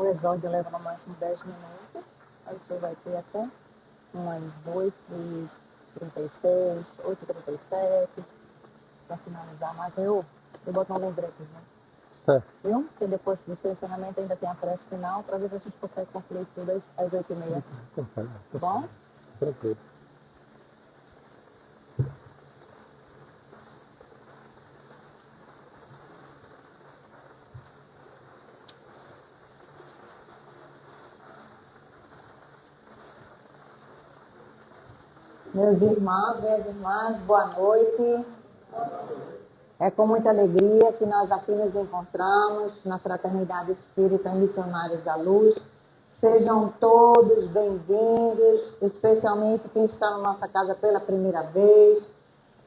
O exórdio leva no máximo 10 minutos. Aí o senhor vai ter até umas 8h36, 8h37, para finalizar. Mas eu boto um lembretezinho. Certo. Viu? Porque depois do seu encerramento ainda tem a prece final, para ver se a gente consegue concluir tudo às 8h30. Bom? Tranquilo. Meus irmãos, minhas irmãs, boa noite. É com muita alegria que nós aqui nos encontramos na Fraternidade Espírita Missionários da Luz. Sejam todos bem-vindos, especialmente quem está na nossa casa pela primeira vez.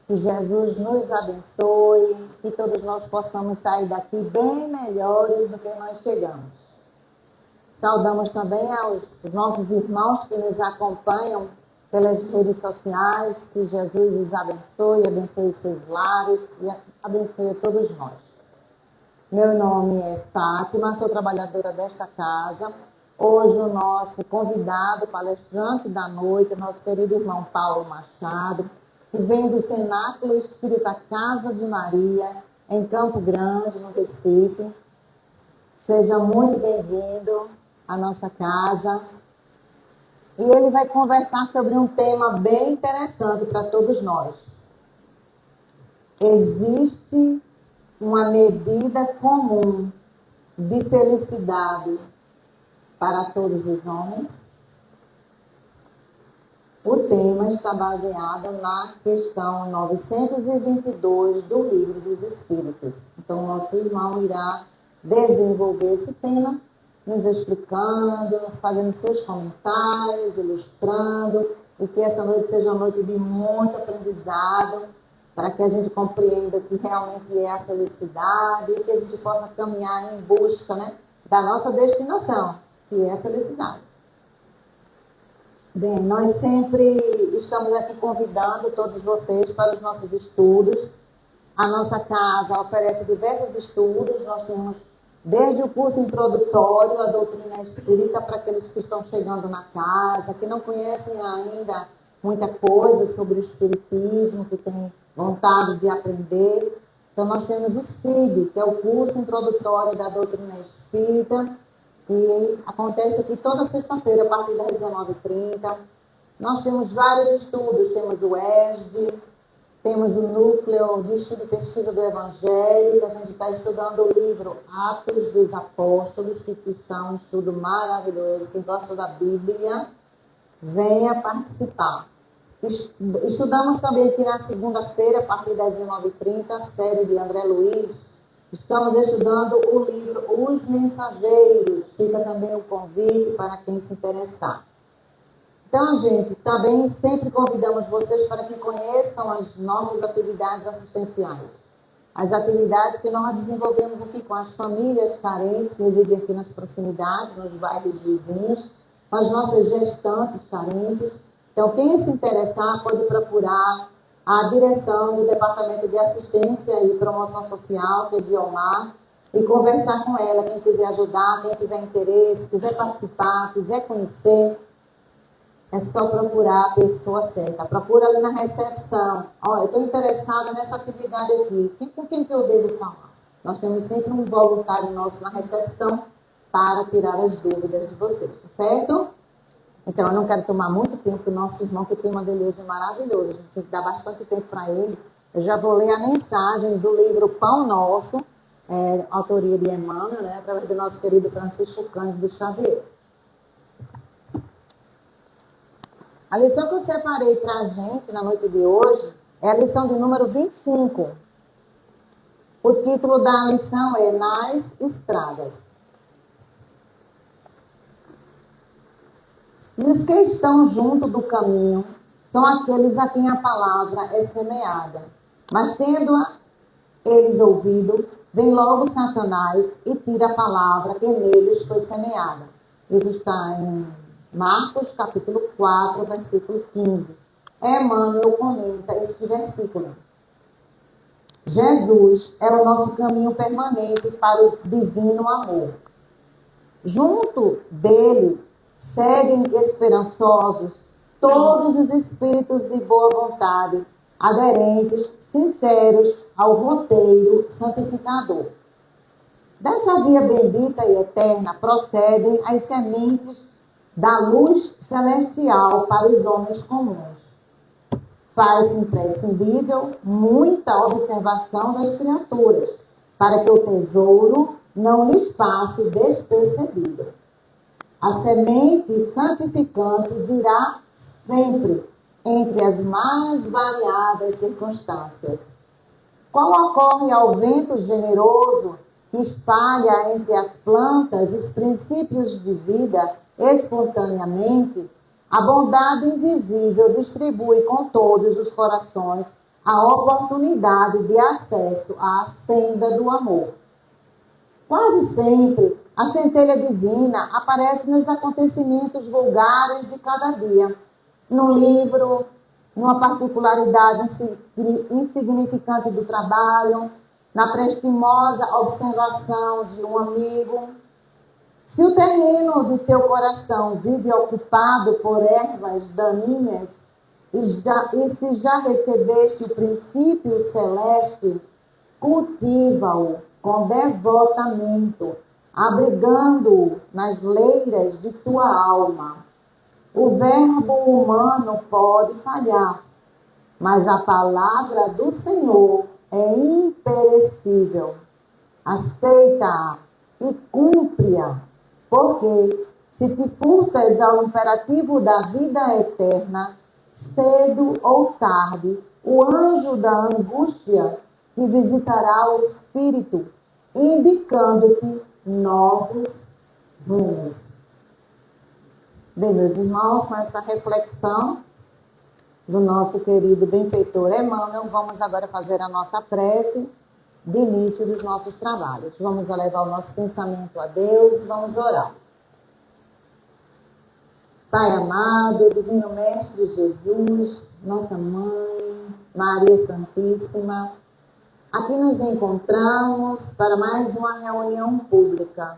Que Jesus nos abençoe, que todos nós possamos sair daqui bem melhores do que nós chegamos. Saudamos também aos nossos irmãos que nos acompanham pelas redes sociais, que Jesus os abençoe seus lares e abençoe a todos nós. Meu nome é Fátima, sou trabalhadora desta casa. Hoje o nosso convidado, palestrante da noite, nosso querido irmão Paulo Machado, que vem do Cenáculo Espírita Casa de Maria, em Campo Grande, no Recife. Seja muito bem-vindo à nossa casa. E ele vai conversar sobre um tema bem interessante para todos nós. Existe uma medida comum de felicidade para todos os homens? O tema está baseado na questão 922 do Livro dos Espíritos. Então, nosso irmão irá desenvolver esse tema, nos explicando, fazendo seus comentários, ilustrando, e que essa noite seja uma noite de muito aprendizado, para que a gente compreenda o que realmente é a felicidade e que a gente possa caminhar em busca, né, da nossa destinação, que é a felicidade. Bem, nós sempre estamos aqui convidando todos vocês para os nossos estudos. A nossa casa oferece diversos estudos. Nós temos desde o curso introdutório à doutrina espírita para aqueles que estão chegando na casa, que não conhecem ainda muita coisa sobre o espiritismo, que têm vontade de aprender. Então nós temos o CID, que é o curso introdutório da doutrina espírita, que acontece aqui toda sexta-feira, a partir das 19h30. Nós temos vários estudos, temos o ESD, temos o Núcleo de Estudo e Pesquisa do Evangelho, que a gente está estudando o livro Atos dos Apóstolos, que está um estudo maravilhoso. Quem gosta da Bíblia, venha participar. Estudamos também aqui na segunda-feira, a partir das 19h30, a série de André Luiz. Estamos estudando o livro Os Mensageiros. Fica também o convite para quem se interessar. Então, gente, também sempre convidamos vocês para que conheçam as nossas atividades assistenciais. As atividades que nós desenvolvemos aqui com as famílias carentes que residem aqui nas proximidades, nos bairros vizinhos, com as nossas gestantes carentes. Então, quem se interessar pode procurar a direção do Departamento de Assistência e Promoção Social, que é Guiomar, e conversar com ela, quem quiser ajudar, quem tiver interesse, quiser participar, quiser conhecer, é só procurar a pessoa certa. Procura ali na recepção. Olha, eu estou interessada nessa atividade aqui. Com quem que eu devo falar? Nós temos sempre um voluntário nosso na recepção para tirar as dúvidas de vocês, certo? Então, eu não quero tomar muito tempo do nosso irmão, que o tema dele hoje é maravilhoso. A gente tem que dar bastante tempo para ele. Eu já vou ler a mensagem do livro Pão Nosso, autoria de Emmanuel, né, através do nosso querido Francisco Cândido Xavier. A lição que eu separei para a gente na noite de hoje é a lição de número 25. O título da lição é Nas Estradas. E os que estão junto do caminho são aqueles a quem a palavra é semeada. Mas tendo-a eles ouvido, vem logo Satanás e tira a palavra que neles foi semeada. Isso está em Marcos, capítulo 4, versículo 15. Emmanuel comenta este versículo. Jesus é o nosso caminho permanente para o divino amor. Junto dele seguem esperançosos todos os espíritos de boa vontade, aderentes, sinceros ao roteiro santificador. Dessa via bendita e eterna procedem as sementes da luz celestial para os homens comuns. Faz-se imprescindível muita observação das criaturas, para que o tesouro não lhes passe despercebido. A semente santificante virá sempre entre as mais variadas circunstâncias. Qual ocorre ao vento generoso que espalha entre as plantas os princípios de vida espontaneamente, a bondade invisível distribui com todos os corações a oportunidade de acesso à senda do amor. Quase sempre, a centelha divina aparece nos acontecimentos vulgares de cada dia, no livro, numa particularidade insignificante do trabalho, na prestimosa observação de um amigo. Se o terreno de teu coração vive ocupado por ervas daninhas, e se já recebeste o princípio celeste, cultiva-o com devotamento, abrigando-o nas leiras de tua alma. O verbo humano pode falhar, mas a palavra do Senhor é imperecível. Aceita-a e cumpre-a, porque se te furtas ao imperativo da vida eterna, cedo ou tarde, o anjo da angústia te visitará o espírito, indicando-te novos rumos. Bem, meus irmãos, com essa reflexão do nosso querido benfeitor Emmanuel, vamos agora fazer a nossa prece de início dos nossos trabalhos. Vamos elevar o nosso pensamento a Deus e vamos orar. Pai amado, Divino Mestre Jesus, nossa Mãe, Maria Santíssima, aqui nos encontramos para mais uma reunião pública.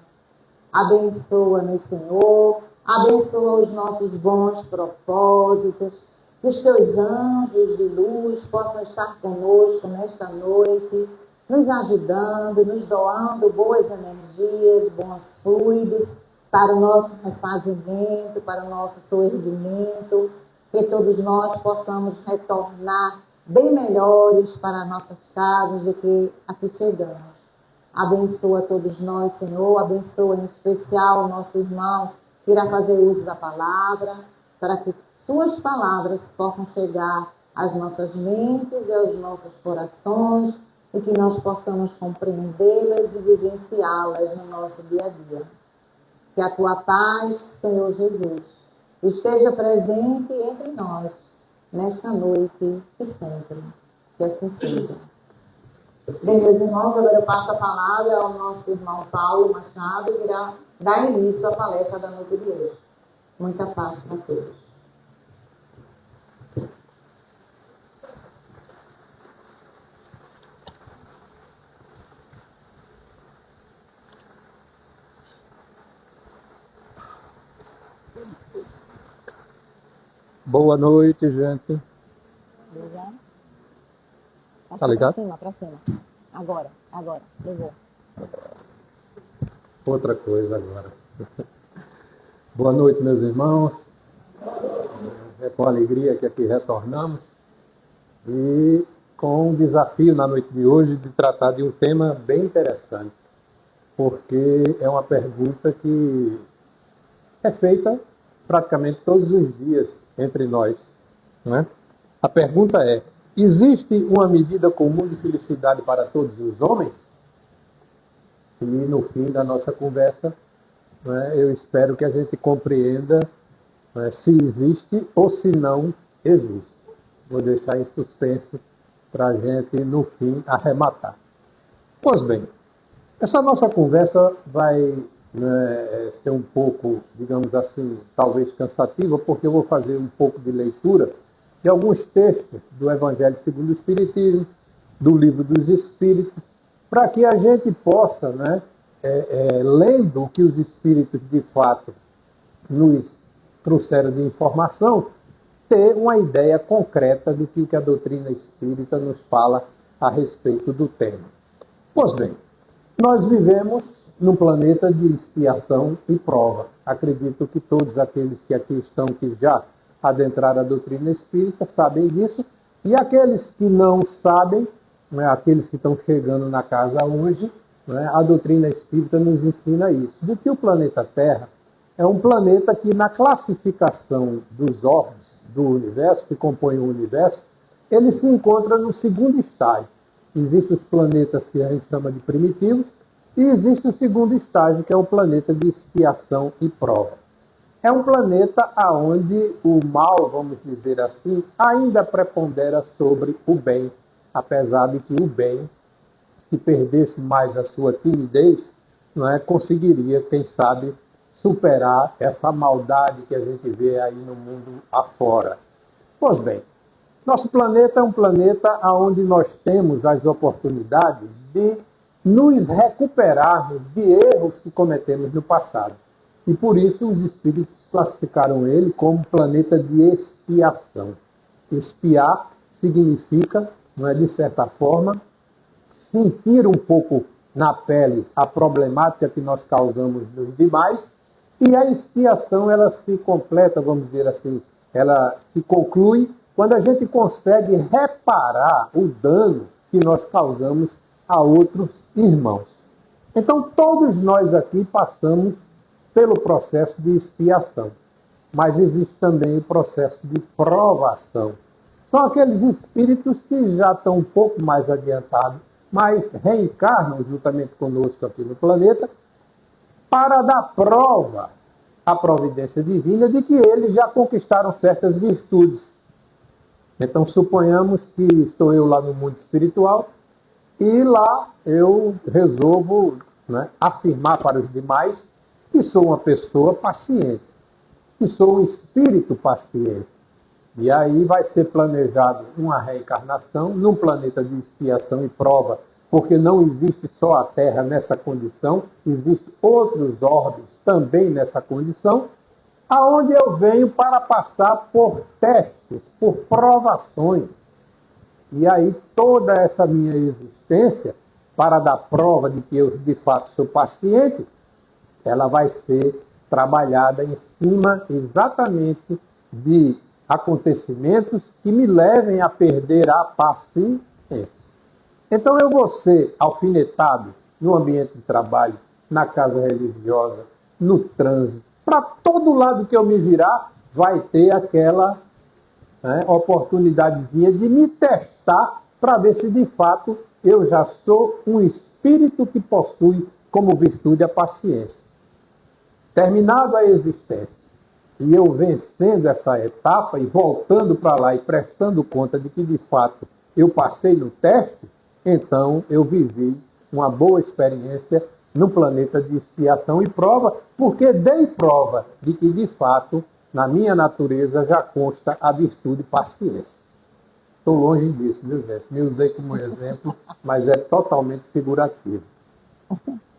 Abençoa-nos, Senhor, abençoa os nossos bons propósitos, que os teus anjos de luz possam estar conosco nesta noite, nos ajudando, nos doando boas energias, bons fluidos, para o nosso refazimento, para o nosso soerguimento, que todos nós possamos retornar bem melhores para nossas casas do que aqui chegamos. Abençoa todos nós, Senhor, abençoa em especial o nosso irmão que irá fazer uso da palavra, para que suas palavras possam chegar às nossas mentes e aos nossos corações e que nós possamos compreendê-las e vivenciá-las no nosso dia a dia. Que a tua paz, Senhor Jesus, esteja presente entre nós, nesta noite e sempre. Que assim seja. Bem, meus irmãos, agora eu passo a palavra ao nosso irmão Paulo Machado, que irá dar início à palestra da noite de hoje. Muita paz para todos. Boa noite, gente. Tá ligado? Pra cima. Agora. Levou. Outra coisa agora. Boa noite, meus irmãos. É com alegria que aqui retornamos e com um desafio na noite de hoje de tratar de um tema bem interessante, porque é uma pergunta que é feita praticamente todos os dias entre nós, né? A pergunta é: existe uma medida comum de felicidade para todos os homens? E no fim da nossa conversa, né, eu espero que a gente compreenda, né, se existe ou se não existe. Vou deixar em suspense para a gente, no fim, arrematar. Pois bem, essa nossa conversa vai ser um pouco, digamos assim, talvez cansativa, porque eu vou fazer um pouco de leitura de alguns textos do Evangelho segundo o Espiritismo, do Livro dos Espíritos, para que a gente possa, né, lendo o que os espíritos de fato nos trouxeram de informação, ter uma ideia concreta do que a doutrina espírita nos fala a respeito do tema. Pois bem, nós vivemos num planeta de expiação e prova. Acredito que todos aqueles que aqui estão, que já adentraram a doutrina espírita, sabem disso, e aqueles que não sabem, né, aqueles que estão chegando na casa hoje, né, a doutrina espírita nos ensina isso, de que o planeta Terra é um planeta que, na classificação dos orbes do universo, que compõem o universo, ele se encontra no segundo estágio. Existem os planetas que a gente chama de primitivos, e existe o segundo estágio, que é o planeta de expiação e prova. É um planeta onde o mal, vamos dizer assim, ainda prepondera sobre o bem, apesar de que o bem, se perdesse mais a sua timidez, não é, conseguiria, quem sabe, superar essa maldade que a gente vê aí no mundo afora. Pois bem, nosso planeta é um planeta onde nós temos as oportunidades de nos recuperarmos de erros que cometemos no passado. E por isso os espíritos classificaram ele como planeta de expiação. Expiar significa, não é, de certa forma, sentir um pouco na pele a problemática que nós causamos nos demais, e a expiação, ela se completa, vamos dizer assim, ela se conclui quando a gente consegue reparar o dano que nós causamos a outros irmãos. Então, todos nós aqui passamos pelo processo de expiação, mas existe também o processo de provação. São aqueles espíritos que já estão um pouco mais adiantados, mas reencarnam juntamente conosco aqui no planeta, para dar prova à providência divina de que eles já conquistaram certas virtudes. Então, suponhamos que estou eu lá no mundo espiritual e lá eu resolvo, né, afirmar para os demais que sou uma pessoa paciente, que sou um espírito paciente. E aí vai ser planejado uma reencarnação num planeta de expiação e prova, porque não existe só a Terra nessa condição, existem outros orbes também nessa condição, aonde eu venho para passar por testes, por provações. E aí toda essa minha existência, para dar prova de que eu de fato sou paciente, ela vai ser trabalhada em cima exatamente de acontecimentos que me levem a perder a paciência. Então eu vou ser alfinetado no ambiente de trabalho, na casa religiosa, no trânsito. Para todo lado que eu me virar, vai ter aquela, né, oportunidadezinha de me testar para ver se de fato eu já sou um espírito que possui como virtude a paciência. Terminado a existência, e eu vencendo essa etapa e voltando para lá e prestando conta de que de fato eu passei no teste, então eu vivi uma boa experiência no planeta de expiação e prova, porque dei prova de que de fato na minha natureza já consta a virtude paciência. Estou longe disso, viu, gente? Me usei como exemplo, mas é totalmente figurativo.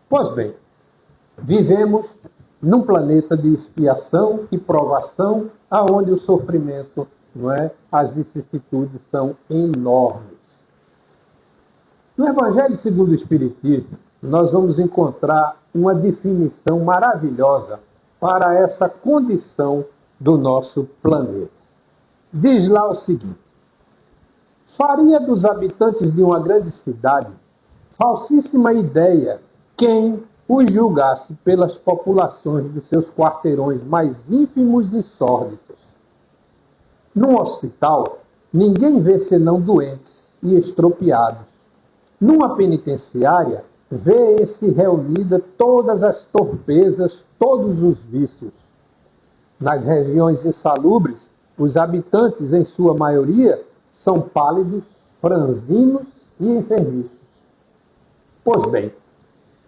Pois bem, vivemos num planeta de expiação e provação, aonde o sofrimento, não é, as vicissitudes são enormes. No Evangelho segundo o Espiritismo, nós vamos encontrar uma definição maravilhosa para essa condição do nosso planeta. Diz lá o seguinte: faria dos habitantes de uma grande cidade falsíssima ideia quem os julgasse pelas populações dos seus quarteirões mais ínfimos e sórdidos. Num hospital, ninguém vê senão doentes e estropiados. Numa penitenciária, vê-se reunida todas as torpezas, todos os vícios. Nas regiões insalubres, os habitantes, em sua maioria, são pálidos, franzinos e enfermiços. Pois bem,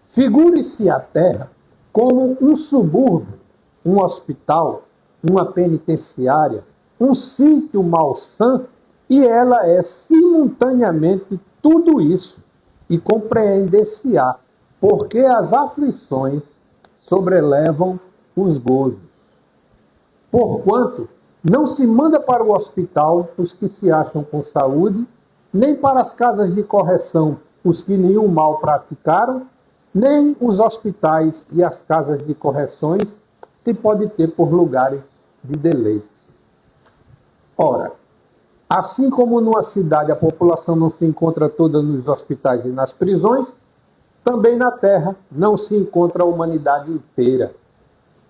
figure-se a Terra como um subúrbio, um hospital, uma penitenciária, um sítio malsã, e ela é simultaneamente tudo isso, e compreender-se-á porque as aflições sobrelevam os gozos. Porquanto não se manda para o hospital os que se acham com saúde, nem para as casas de correção os que nenhum mal praticaram, nem os hospitais e as casas de correções se pode ter por lugares de deleite. Ora, assim como numa cidade a população não se encontra toda nos hospitais e nas prisões, também na terra não se encontra a humanidade inteira.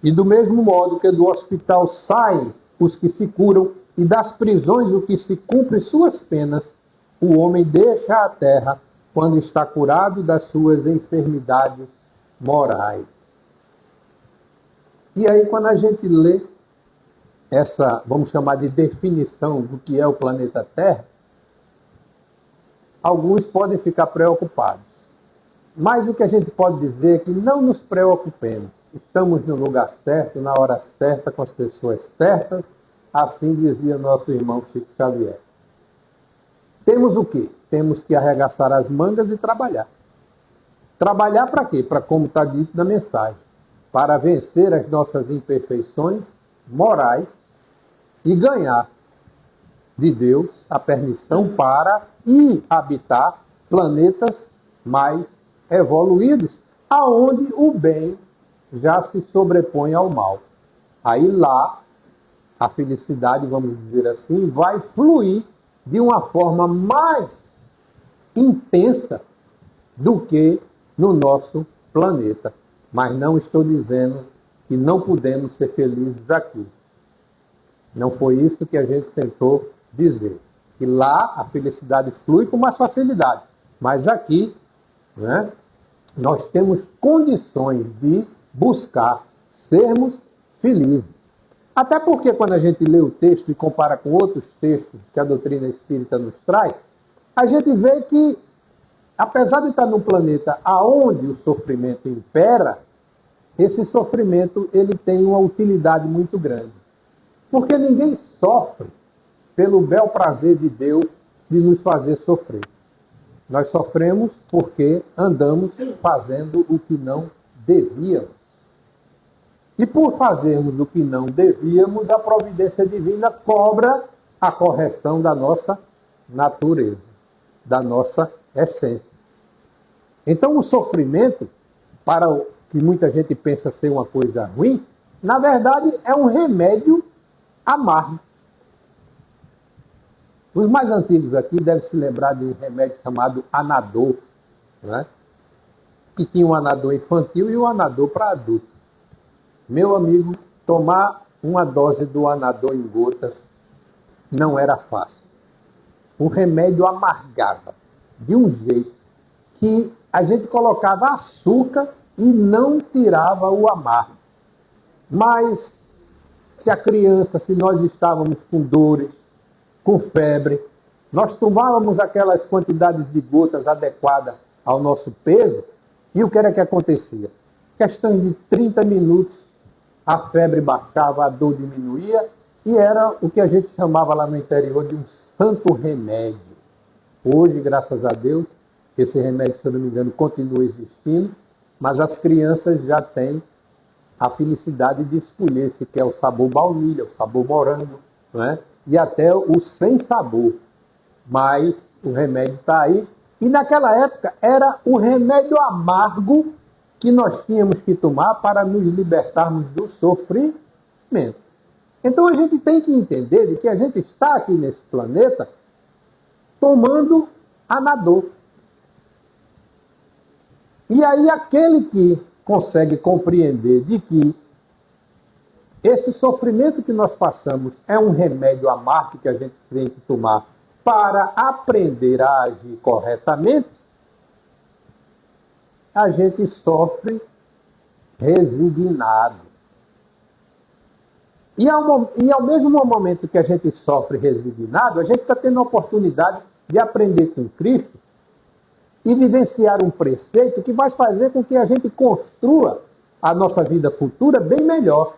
E do mesmo modo que do hospital saem os que se curam e das prisões os que se cumprem suas penas, o homem deixa a terra quando está curado das suas enfermidades morais. E aí, quando a gente lê essa, vamos chamar de definição do que é o planeta Terra, alguns podem ficar preocupados. Mas o que a gente pode dizer é que não nos preocupemos. Estamos no lugar certo, na hora certa, com as pessoas certas, assim dizia nosso irmão Chico Xavier. Temos o quê? Temos que arregaçar as mangas e trabalhar. Trabalhar para quê? Para, como está dito na mensagem, para vencer as nossas imperfeições morais e ganhar de Deus a permissão para ir habitar planetas mais evoluídos, aonde o bem já se sobrepõe ao mal. Aí lá, a felicidade, vamos dizer assim, vai fluir de uma forma mais intensa do que no nosso planeta. Mas não estou dizendo que não podemos ser felizes aqui. Não foi isso que a gente tentou dizer. Que lá a felicidade flui com mais facilidade. Mas aqui, né, nós temos condições de buscar sermos felizes. Até porque quando a gente lê o texto e compara com outros textos que a doutrina espírita nos traz, a gente vê que, apesar de estar num planeta aonde o sofrimento impera, esse sofrimento ele tem uma utilidade muito grande. Porque ninguém sofre pelo bel prazer de Deus de nos fazer sofrer. Nós sofremos porque andamos fazendo o que não devíamos. E por fazermos o que não devíamos, a providência divina cobra a correção da nossa natureza, da nossa essência. Então o sofrimento, para o que muita gente pensa ser uma coisa ruim, na verdade é um remédio amargo. Os mais antigos aqui devem se lembrar de um remédio chamado Anador, né? Que tinha um Anador infantil e um Anador para adulto. Meu amigo, tomar uma dose do Anador em gotas não era fácil. O remédio amargava de um jeito que a gente colocava açúcar e não tirava o amargo. Mas se nós estávamos com dores, com febre, nós tomávamos aquelas quantidades de gotas adequadas ao nosso peso, e o que era que acontecia? Questões de 30 minutos, a febre baixava, a dor diminuía, e era o que a gente chamava lá no interior de um santo remédio. Hoje, graças a Deus, esse remédio, se eu não me engano, continua existindo, mas as crianças já têm a felicidade de escolher se quer o sabor baunilha, o sabor morango, não é? E até o sem sabor. Mas o remédio está aí. E naquela época era o remédio amargo que nós tínhamos que tomar para nos libertarmos do sofrimento. Então a gente tem que entender de que a gente está aqui nesse planeta tomando Anador. E aí aquele que consegue compreender de que esse sofrimento que nós passamos é um remédio amargo que a gente tem que tomar para aprender a agir corretamente, a gente sofre resignado. E ao mesmo momento que a gente sofre resignado, a gente está tendo a oportunidade de aprender com Cristo e vivenciar um preceito que vai fazer com que a gente construa a nossa vida futura bem melhor.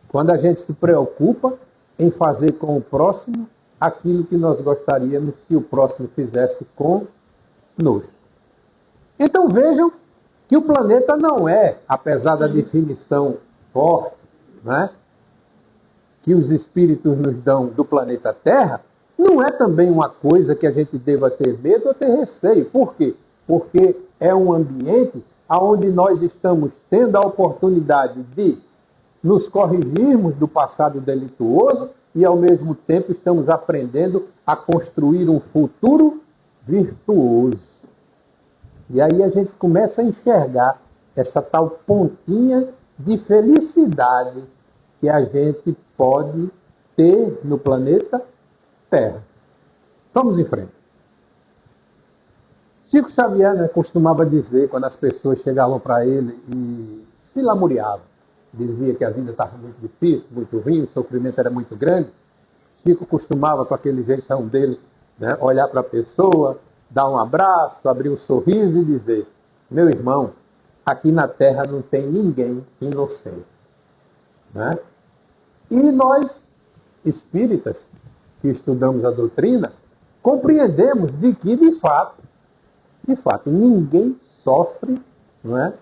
Quando a gente se preocupa em fazer com o próximo aquilo que nós gostaríamos que o próximo fizesse conosco. Então vejam que o planeta não é, apesar da definição forte, né, que os espíritos nos dão do planeta Terra, não é também uma coisa que a gente deva ter medo ou ter receio. Por quê? Porque é um ambiente onde nós estamos tendo a oportunidade de nos corrigirmos do passado delituoso e, ao mesmo tempo, estamos aprendendo a construir um futuro virtuoso. E aí a gente começa a enxergar essa tal pontinha de felicidade que a gente pode ter no planeta Terra. Vamos em frente. Chico Xavier, né, costumava dizer, quando as pessoas chegavam para ele e se lamuriavam, dizia que a vida estava muito difícil, muito ruim, o sofrimento era muito grande, Chico costumava, com aquele jeitão dele, né, olhar para a pessoa, dar um abraço, abrir um sorriso e dizer: meu irmão, aqui na Terra não tem ninguém inocente. Né? E nós, espíritas, que estudamos a doutrina, compreendemos de que, de fato, ninguém sofre, não é,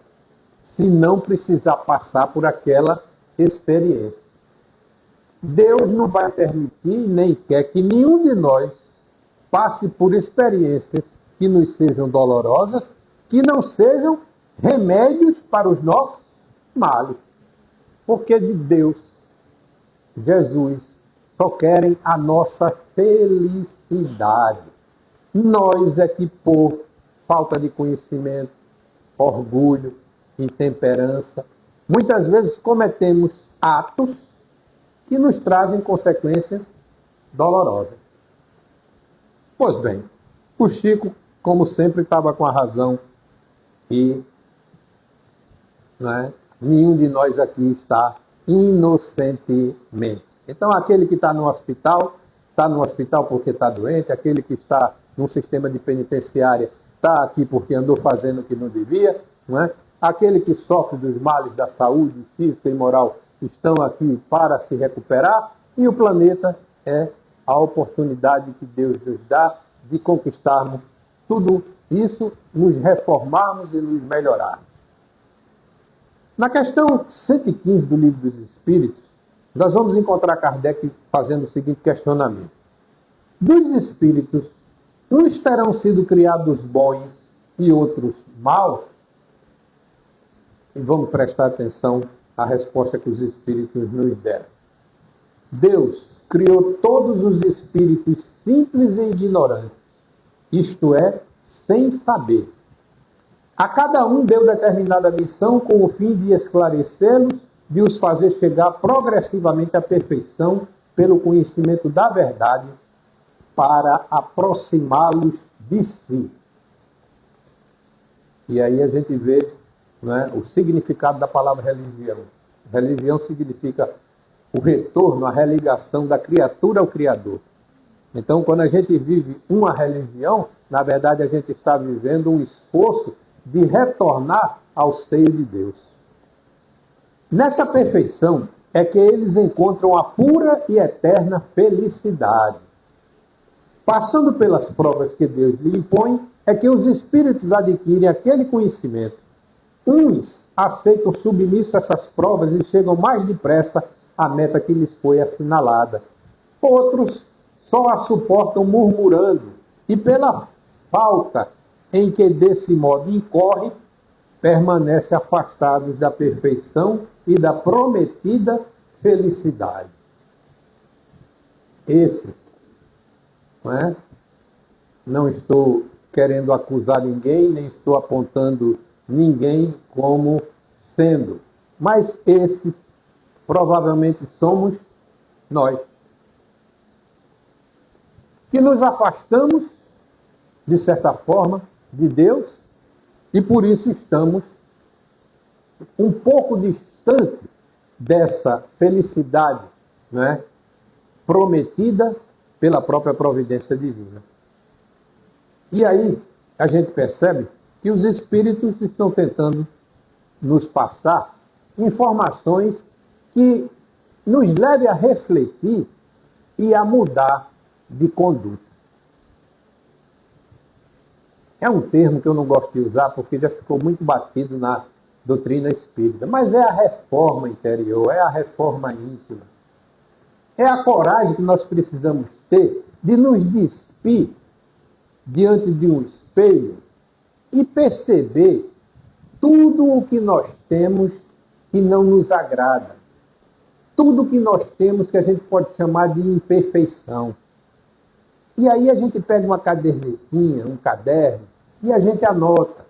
se não precisar passar por aquela experiência. Deus não vai permitir, nem quer que nenhum de nós passe por experiências que nos sejam dolorosas, que não sejam remédios para os nossos males. Porque de Deus, Jesus, só querem a nossa felicidade. Nós é que, por falta de conhecimento, orgulho, intemperança, muitas vezes cometemos atos que nos trazem consequências dolorosas. Pois bem, o Chico, como sempre, estava com a razão e, né, nenhum de nós aqui está inocentemente. Então, aquele que está no hospital porque está doente, aquele que está num sistema de penitenciária está aqui porque andou fazendo o que não devia, não é? Aquele que sofre dos males da saúde física e moral estão aqui para se recuperar, e o planeta é a oportunidade que Deus nos dá de conquistarmos tudo isso, nos reformarmos e nos melhorarmos. Na questão 115 do Livro dos Espíritos, nós vamos encontrar Kardec fazendo o seguinte questionamento: dos espíritos, uns terão sido criados bons e outros maus? E vamos prestar atenção à resposta que os espíritos nos deram. Deus criou todos os espíritos simples e ignorantes, isto é, sem saber. A cada um deu determinada missão com o fim de esclarecê-los, de os fazer chegar progressivamente à perfeição pelo conhecimento da verdade, para aproximá-los de si. E aí a gente vê, né, o significado da palavra religião. Religião significa o retorno, a religação da criatura ao Criador. Então, quando a gente vive uma religião, na verdade a gente está vivendo um esforço de retornar ao seio de Deus. Nessa perfeição é que eles encontram a pura e eterna felicidade. Passando pelas provas que Deus lhe impõe, é que os espíritos adquirem aquele conhecimento. Uns aceitam submisso essas provas e chegam mais depressa à meta que lhes foi assinalada. Outros só a suportam murmurando e, pela falta em que desse modo incorre, permanecem afastados da perfeição e da prometida felicidade. Esses, não estou querendo acusar ninguém, nem estou apontando ninguém como sendo, mas esses provavelmente somos nós, que nos afastamos, de certa forma, de Deus, e por isso estamos um pouco distante dessa felicidade, prometida pela própria providência divina. E aí a gente percebe que os espíritos estão tentando nos passar informações que nos levem a refletir e a mudar de conduta. É um termo que eu não gosto de usar porque já ficou muito batido na doutrina espírita, mas é a reforma interior, é a reforma íntima. É a coragem que nós precisamos ter de nos despir diante de um espelho e perceber tudo o que nós temos que não nos agrada. Tudo o que nós temos que a gente pode chamar de imperfeição. E aí a gente pega uma cadernetinha, um caderno, e a gente anota.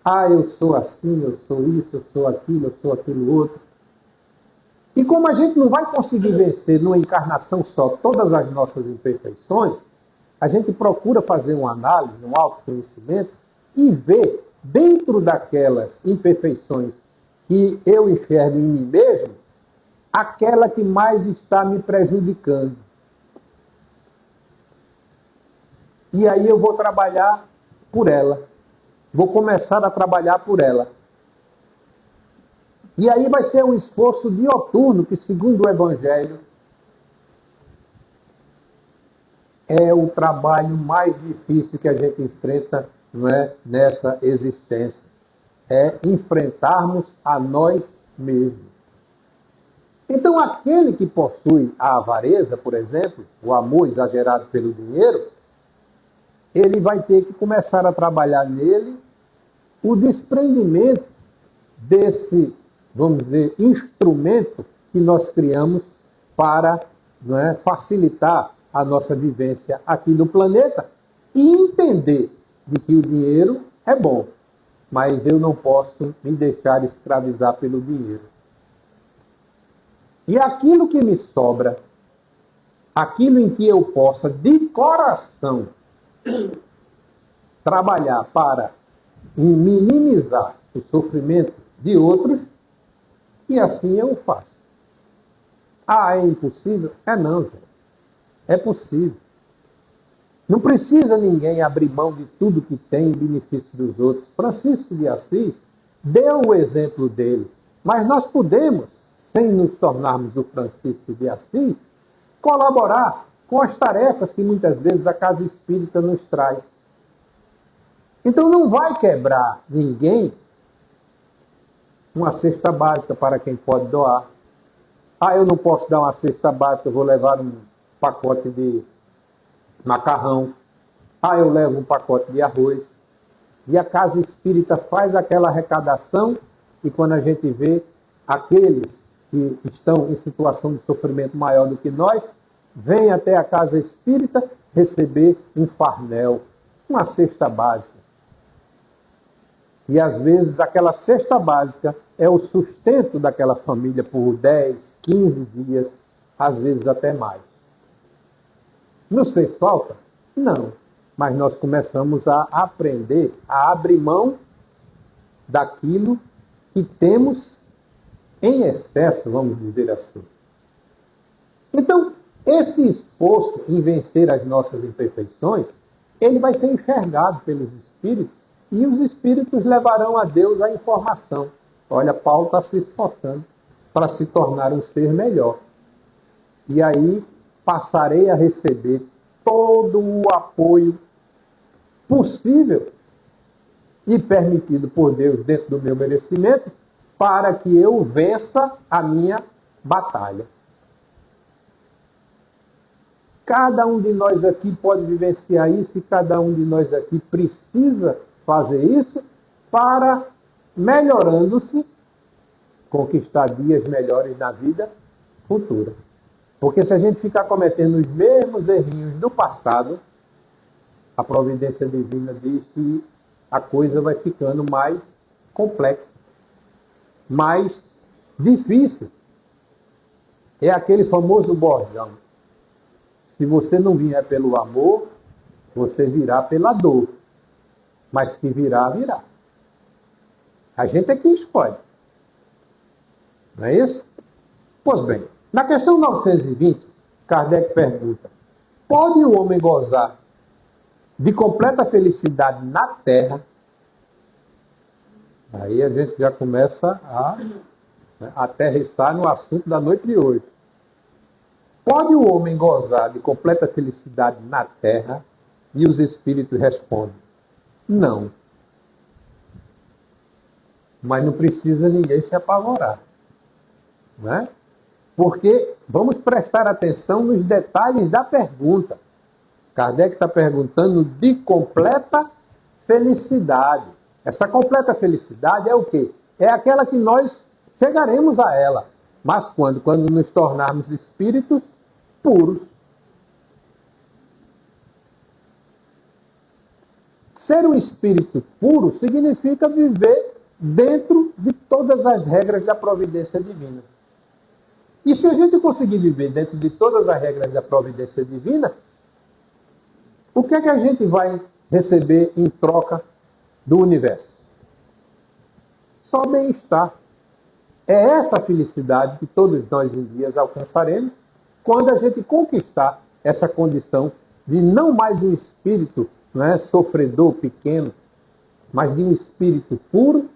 Ah, eu sou assim, eu sou isso, eu sou aquilo outro. E como a gente não vai conseguir vencer numa encarnação só todas as nossas imperfeições, a gente procura fazer uma análise, um autoconhecimento e ver dentro daquelas imperfeições que eu enxergo em mim mesmo, aquela que mais está me prejudicando. E aí eu vou trabalhar por ela. Vou começar a trabalhar por ela. E aí vai ser um esforço dioturno, que segundo o Evangelho, é o trabalho mais difícil que a gente enfrenta, não é, nessa existência. É enfrentarmos a nós mesmos. Então, aquele que possui a avareza, por exemplo, o amor exagerado pelo dinheiro, ele vai ter que começar a trabalhar nele o desprendimento desse, vamos dizer, instrumento que nós criamos para, não é, facilitar a nossa vivência aqui no planeta e entender de que o dinheiro é bom, mas eu não posso me deixar escravizar pelo dinheiro. E aquilo que me sobra, aquilo em que eu possa, de coração, trabalhar para minimizar o sofrimento de outros, e assim eu faço. Ah, é impossível? É não, gente. É possível. Não precisa ninguém abrir mão de tudo que tem em benefício dos outros. Francisco de Assis deu o exemplo dele. Mas nós podemos, sem nos tornarmos o Francisco de Assis, colaborar com as tarefas que muitas vezes a Casa Espírita nos traz. Então não vai quebrar ninguém uma cesta básica para quem pode doar. Ah, eu não posso dar uma cesta básica, eu vou levar um pacote de macarrão. Ah, eu levo um pacote de arroz. E a Casa Espírita faz aquela arrecadação e quando a gente vê aqueles que estão em situação de sofrimento maior do que nós, vêm até a Casa Espírita receber um farnel, uma cesta básica. E às vezes aquela cesta básica é o sustento daquela família por 10, 15 dias, às vezes até mais. Nos fez falta? Não. Mas nós começamos a aprender a abrir mão daquilo que temos em excesso, vamos dizer assim. Então, esse esforço em vencer as nossas imperfeições, ele vai ser enxergado pelos espíritos e os espíritos levarão a Deus a informação. Olha, Paulo está se esforçando para se tornar um ser melhor. E aí passarei a receber todo o apoio possível e permitido por Deus dentro do meu merecimento para que eu vença a minha batalha. Cada um de nós aqui pode vivenciar isso e cada um de nós aqui precisa fazer isso para, melhorando-se, conquistar dias melhores na vida futura. Porque se a gente ficar cometendo os mesmos errinhos do passado, a providência divina diz que a coisa vai ficando mais complexa, mais difícil. É aquele famoso bordão. Se você não vier pelo amor, você virá pela dor. Mas que virá, virá. A gente é que escolhe. Não é isso? Pois bem, na questão 920, Kardec pergunta: pode o homem gozar de completa felicidade na Terra? Aí a gente já começa a aterrissar no assunto da noite de hoje. Pode o homem gozar de completa felicidade na Terra? E os espíritos respondem: Não. Mas não precisa ninguém se apavorar. Não é? Porque vamos prestar atenção nos detalhes da pergunta. Kardec está perguntando de completa felicidade. Essa completa felicidade é o quê? É aquela que nós chegaremos a ela. Mas quando? Quando nos tornarmos espíritos puros. Ser um espírito puro significa viver dentro de todas as regras da providência divina. E se a gente conseguir viver dentro de todas as regras da providência divina, o que é que a gente vai receber em troca do universo? Só bem-estar. É essa felicidade que todos nós um dia alcançaremos quando a gente conquistar essa condição de não mais um espírito, né, sofredor, pequeno, mas de um espírito puro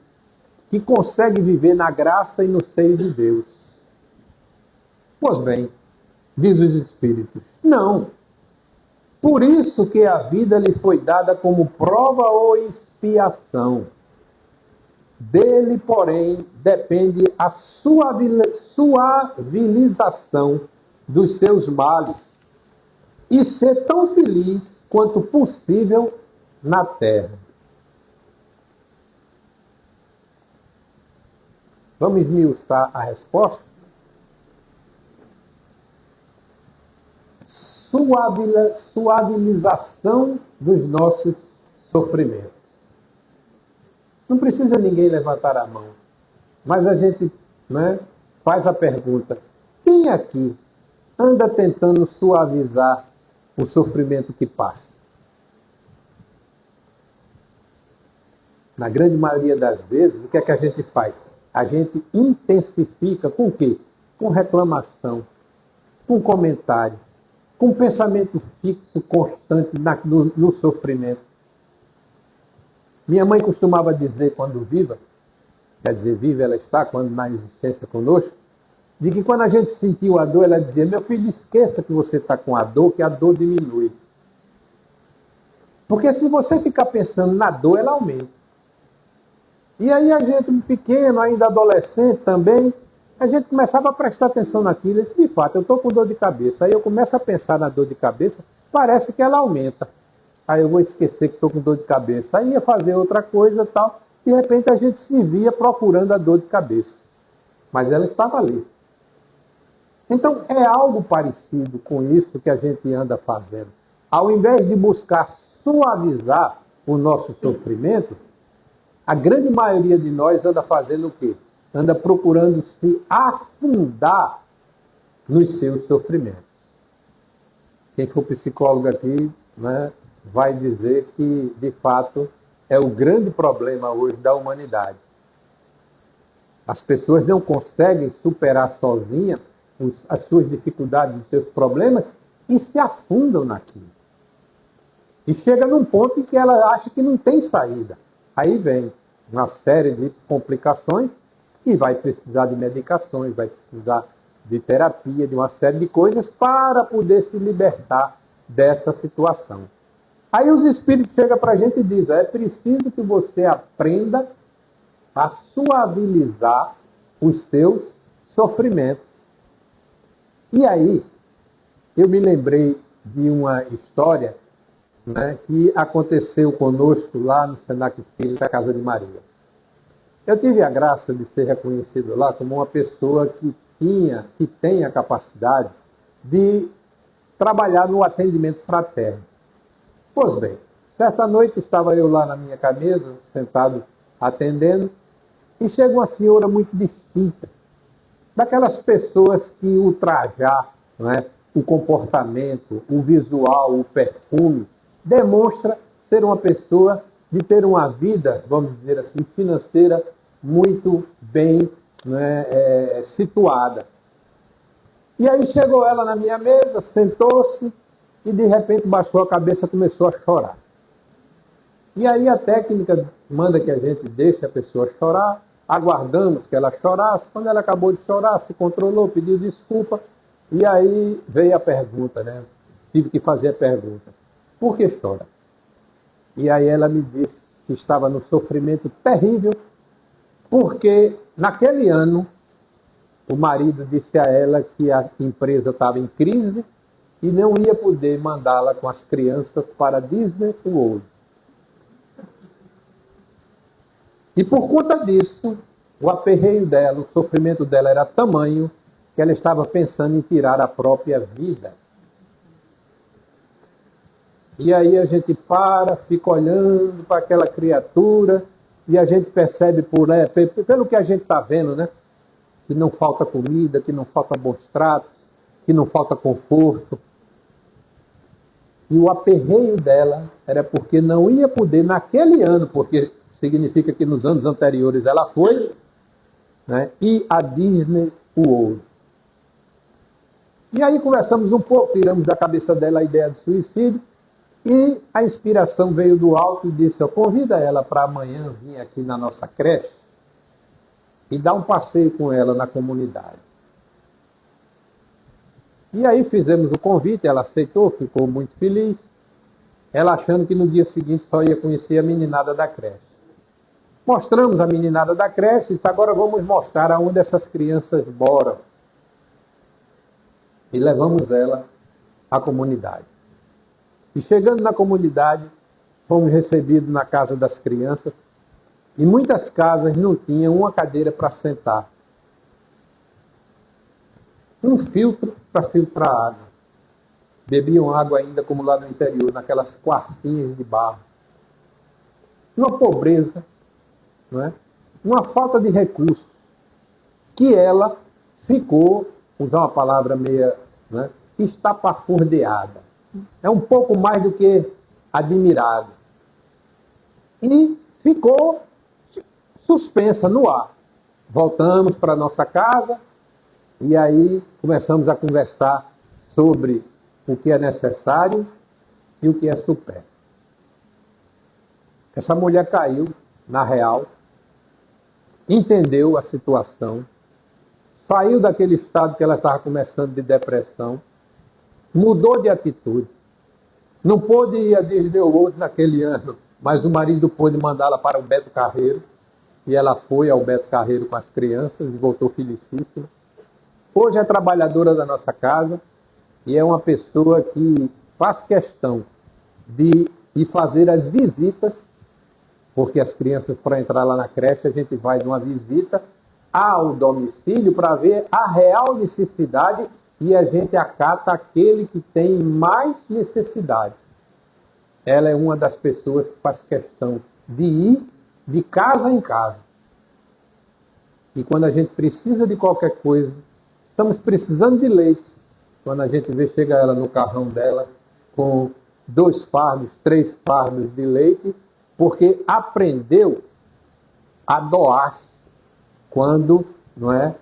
que consegue viver na graça e no seio de Deus. Pois bem, diz os espíritos, não. Por isso que a vida lhe foi dada como prova ou expiação. Dele, porém, depende a suavilização dos seus males e ser tão feliz quanto possível na terra. Vamos esmiuçar a resposta? Suavilização dos nossos sofrimentos. Não precisa ninguém levantar a mão, mas a gente, né, faz a pergunta: quem aqui anda tentando suavizar o sofrimento que passa? Na grande maioria das vezes, o que é que a gente faz? A gente intensifica com o quê? Com reclamação, com comentário, com pensamento fixo, constante no sofrimento. Minha mãe costumava dizer, quando viva, quer dizer, viva ela está, quando na existência conosco, de que quando a gente sentiu a dor, ela dizia: meu filho, esqueça que você está com a dor, que a dor diminui. Porque se você ficar pensando na dor, ela aumenta. E aí a gente, pequeno, ainda adolescente também, a gente começava a prestar atenção naquilo e disse: de fato, eu estou com dor de cabeça. Aí eu começo a pensar na dor de cabeça, parece que ela aumenta. Aí eu vou esquecer que estou com dor de cabeça. Aí ia fazer outra coisa e tal. De repente a gente se via procurando a dor de cabeça. Mas ela estava ali. Então é algo parecido com isso que a gente anda fazendo. Ao invés de buscar suavizar o nosso sofrimento, a grande maioria de nós anda fazendo o quê? Anda procurando se afundar nos seus sofrimentos. Quem for psicólogo aqui, né, vai dizer que, de fato, é o grande problema hoje da humanidade. As pessoas não conseguem superar sozinhas as suas dificuldades, os seus problemas, e se afundam naquilo. E chega num ponto em que ela acha que não tem saída. Aí vem uma série de complicações e vai precisar de medicações, vai precisar de terapia, de uma série de coisas para poder se libertar dessa situação. Aí os espíritos chegam para a gente e dizem: é preciso que você aprenda a suavizar os seus sofrimentos. E aí, eu me lembrei de uma história, né, que aconteceu conosco lá no Senac Espírita, da Casa de Maria. Eu tive a graça de ser reconhecido lá como uma pessoa que tem a capacidade de trabalhar no atendimento fraterno. Pois bem, certa noite estava eu lá na minha camisa, sentado atendendo, e chega uma senhora muito distinta, daquelas pessoas que o trajar, não é, o comportamento, o visual, o perfume, demonstra ser uma pessoa de ter uma vida, vamos dizer assim, financeira muito bem, né, situada. E aí chegou ela na minha mesa, sentou-se e de repente baixou a cabeça e começou a chorar. E aí a técnica manda que a gente deixe a pessoa chorar, aguardamos que ela chorasse. Quando ela acabou de chorar, se controlou, pediu desculpa, e aí veio a pergunta, né? Tive que fazer a pergunta: por que chora? E aí ela me disse que estava num sofrimento terrível, porque naquele ano o marido disse a ela que a empresa estava em crise e não ia poder mandá-la com as crianças para Disney World. E por conta disso, o aperreio dela, o sofrimento dela era tamanho que ela estava pensando em tirar a própria vida. E aí a gente fica olhando para aquela criatura e a gente percebe pelo que a gente está vendo, né? Que não falta comida, que não falta bons tratos, que não falta conforto. E o aperreio dela era porque não ia poder naquele ano, porque significa que nos anos anteriores ela foi, né, ir a Disney World. E aí conversamos um pouco, tiramos da cabeça dela a ideia de suicídio, e a inspiração veio do alto e disse: convida ela para amanhã vir aqui na nossa creche e dar um passeio com ela na comunidade. E aí fizemos o convite, ela aceitou, ficou muito feliz, ela achando que no dia seguinte só ia conhecer a meninada da creche. Mostramos a meninada da creche e disse: agora vamos mostrar aonde essas crianças moram. E levamos ela à comunidade. E chegando na comunidade, fomos recebidos na casa das crianças, e muitas casas não tinham uma cadeira para sentar. Um filtro para filtrar água. Bebiam água ainda como lá no interior, naquelas quartinhas de barro. Uma pobreza, não é? Uma falta de recursos, que ela ficou, usar uma palavra meia, né, estapafurdeada. É um pouco mais do que admirável. E ficou suspensa no ar. Voltamos para nossa casa e aí começamos a conversar sobre o que é necessário e o que é supérfluo. Essa mulher caiu na real, entendeu a situação, saiu daquele estado que ela estava começando de depressão, mudou de atitude. Não pôde ir a Disney World naquele ano, mas o marido pôde mandá-la para o Beto Carreiro, e ela foi ao Beto Carreiro com as crianças e voltou felicíssima. Hoje é trabalhadora da nossa casa e é uma pessoa que faz questão de ir fazer as visitas, porque as crianças, para entrar lá na creche, a gente vai de uma visita ao domicílio para ver a real necessidade e a gente acata aquele que tem mais necessidade. Ela é uma das pessoas que faz questão de ir de casa em casa. E quando a gente precisa de qualquer coisa, estamos precisando de leite, quando a gente vê, chega ela no carrão dela com 2 fardos, 3 fardos de leite, porque aprendeu a doar-se quando, não é,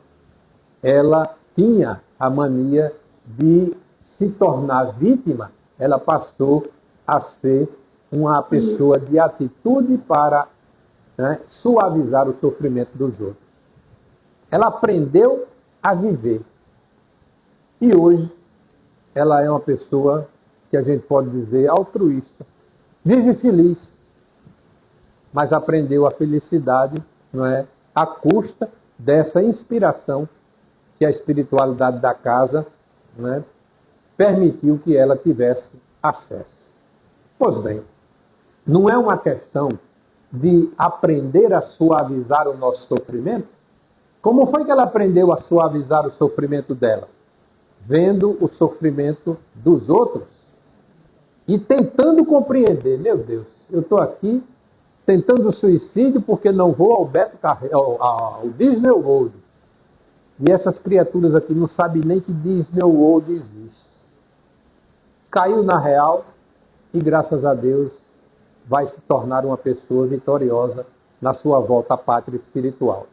ela tinha a mania de se tornar vítima, ela passou a ser uma pessoa de atitude para, né, suavizar o sofrimento dos outros. Ela aprendeu a viver. E hoje ela é uma pessoa que a gente pode dizer altruísta. Vive feliz, mas aprendeu a felicidade, não é, à custa dessa inspiração que a espiritualidade da casa, né, permitiu que ela tivesse acesso. Pois bem, não é uma questão de aprender a suavizar o nosso sofrimento? Como foi que ela aprendeu a suavizar o sofrimento dela? Vendo o sofrimento dos outros e tentando compreender. Meu Deus, eu estou aqui tentando suicídio porque não vou ao Disney World. E essas criaturas aqui não sabem nem que Disney World existe. Caiu na real e, graças a Deus, vai se tornar uma pessoa vitoriosa na sua volta à pátria espiritual.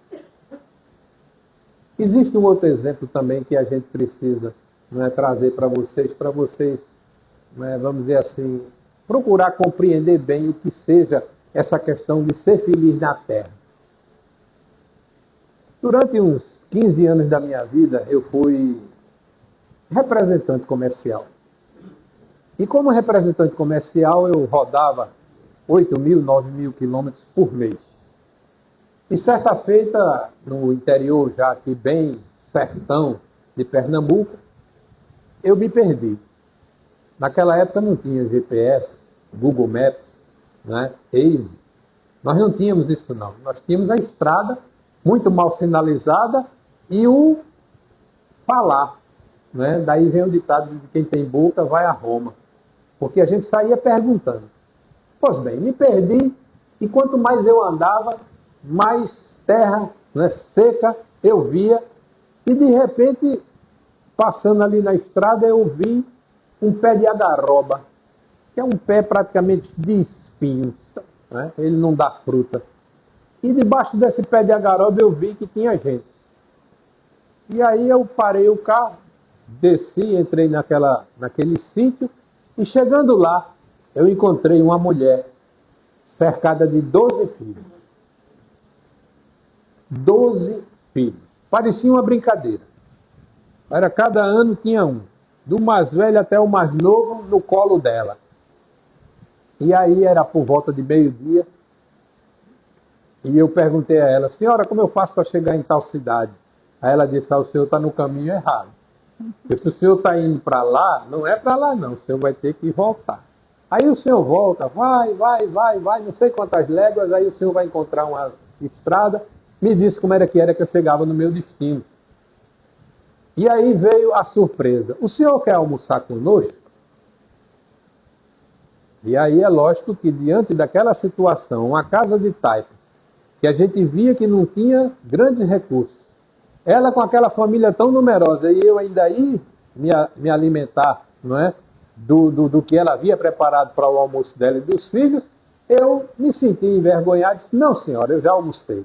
Existe um outro exemplo também que a gente precisa, não é, trazer para vocês, não é, vamos dizer assim, procurar compreender bem o que seja essa questão de ser feliz na Terra. Durante uns 15 anos da minha vida, eu fui representante comercial. E como representante comercial, eu rodava 8.000, 9.000 quilômetros por mês. E certa feita, no interior já aqui bem sertão de Pernambuco, eu me perdi. Naquela época não tinha GPS, Google Maps, né, Waze. Nós não tínhamos isso não. Nós tínhamos a estrada muito mal sinalizada e o falar. Né? Daí vem o ditado de quem tem boca vai a Roma. Porque a gente saía perguntando. Pois bem, me perdi e quanto mais eu andava, mais terra, né, seca eu via. E de repente, passando ali na estrada, eu vi um pé de agaroba, que é um pé praticamente de espinhos. Né? Ele não dá fruta. E debaixo desse pé de agaroba eu vi que tinha gente. E aí eu parei o carro, desci, entrei naquele sítio, e chegando lá, eu encontrei uma mulher cercada de 12 filhos. 12 filhos. Parecia uma brincadeira. Era cada ano tinha um. Do mais velho até o mais novo, no colo dela. E aí era por volta de meio-dia. E eu perguntei a ela, senhora, como eu faço para chegar em tal cidade? Aí ela disse, o senhor está no caminho errado. Porque se o senhor está indo para lá, não é para lá não, o senhor vai ter que voltar. Aí o senhor volta, vai, não sei quantas léguas, aí o senhor vai encontrar uma estrada. Me disse como era que eu chegava no meu destino. E aí veio a surpresa. O senhor quer almoçar conosco? E aí é lógico que diante daquela situação, uma casa de taipa, que a gente via que não tinha grandes recursos, ela com aquela família tão numerosa e eu ainda aí me alimentar, não é? Do que ela havia preparado para o almoço dela e dos filhos, eu me senti envergonhado e disse, não senhora, eu já almocei.